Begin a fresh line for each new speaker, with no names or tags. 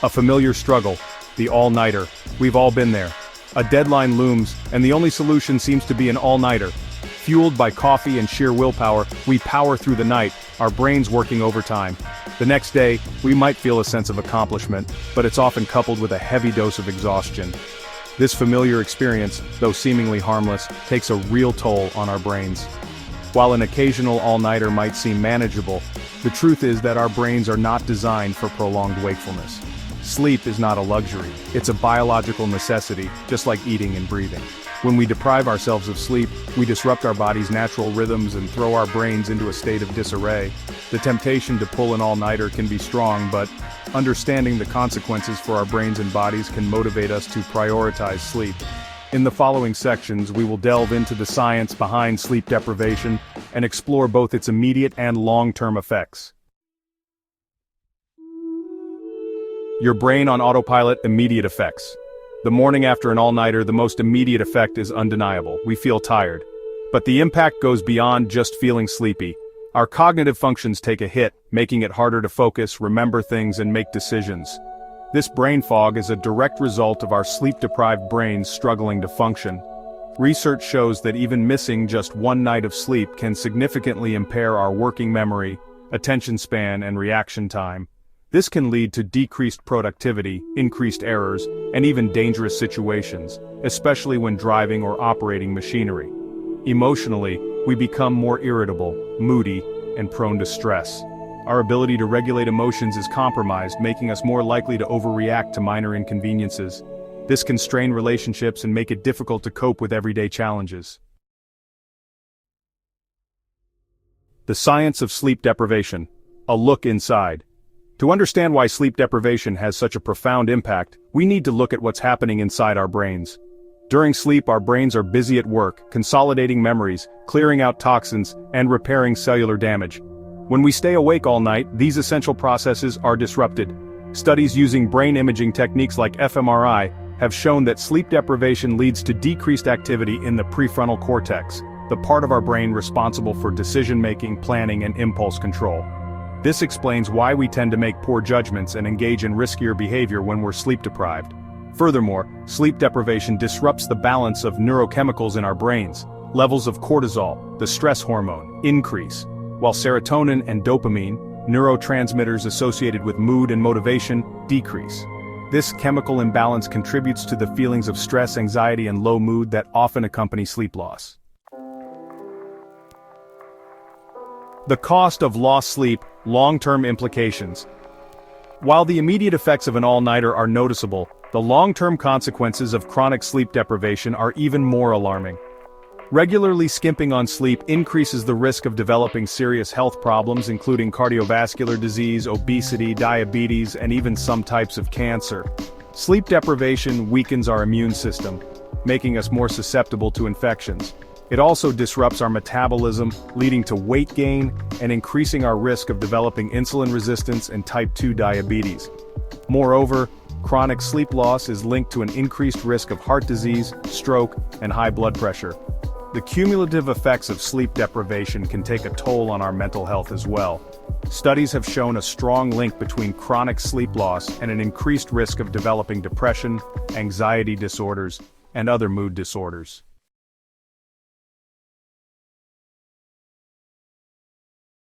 A familiar struggle, the all-nighter. We've all been there. A deadline looms, and the only solution seems to be an all-nighter. Fueled by coffee and sheer willpower, we power through the night, our brains working overtime. The next day, we might feel a sense of accomplishment, but it's often coupled with a heavy dose of exhaustion. This familiar experience, though seemingly harmless, takes a real toll on our brains. While an occasional all-nighter might seem manageable, the truth is that our brains are not designed for prolonged wakefulness. Sleep is not a luxury, it's a biological necessity, just like eating and breathing. When we deprive ourselves of sleep, we disrupt our body's natural rhythms and throw our brains into a state of disarray. The temptation to pull an all-nighter can be strong, but understanding the consequences for our brains and bodies can motivate us to prioritize sleep. In the following sections, we will delve into the science behind sleep deprivation and explore both its immediate and long-term effects. Your brain on autopilot, immediate effects. The morning after an all-nighter, the most immediate effect is undeniable. We feel tired. But the impact goes beyond just feeling sleepy. Our cognitive functions take a hit, making it harder to focus, remember things, and make decisions. This brain fog is a direct result of our sleep-deprived brains struggling to function. Research shows that even missing just one night of sleep can significantly impair our working memory, attention span, and reaction time. This can lead to decreased productivity, increased errors, and even dangerous situations, especially when driving or operating machinery. Emotionally, we become more irritable, moody, and prone to stress. Our ability to regulate emotions is compromised, making us more likely to overreact to minor inconveniences. This can strain relationships and make it difficult to cope with everyday challenges. The science of sleep deprivation. A look inside. To understand why sleep deprivation has such a profound impact, we need to look at what's happening inside our brains. During sleep, our brains are busy at work, consolidating memories, clearing out toxins, and repairing cellular damage. When we stay awake all night, these essential processes are disrupted. Studies using brain imaging techniques like fMRI have shown that sleep deprivation leads to decreased activity in the prefrontal cortex, the part of our brain responsible for decision-making, planning, and impulse control. This explains why we tend to make poor judgments and engage in riskier behavior when we're sleep-deprived. Furthermore, sleep deprivation disrupts the balance of neurochemicals in our brains. Levels of cortisol, the stress hormone, increase, while serotonin and dopamine, neurotransmitters associated with mood and motivation, decrease. This chemical imbalance contributes to the feelings of stress, anxiety, and low mood that often accompany sleep loss. The cost of lost sleep, long-term implications. While the immediate effects of an all-nighter are noticeable, the long-term consequences of chronic sleep deprivation are even more alarming. Regularly skimping on sleep increases the risk of developing serious health problems including cardiovascular disease, obesity, diabetes, and even some types of cancer. Sleep deprivation weakens our immune system, making us more susceptible to infections. It also disrupts our metabolism, leading to weight gain and increasing our risk of developing insulin resistance and type 2 diabetes. Moreover, chronic sleep loss is linked to an increased risk of heart disease, stroke, and high blood pressure. The cumulative effects of sleep deprivation can take a toll on our mental health as well. Studies have shown a strong link between chronic sleep loss and an increased risk of developing depression, anxiety disorders, and other mood disorders.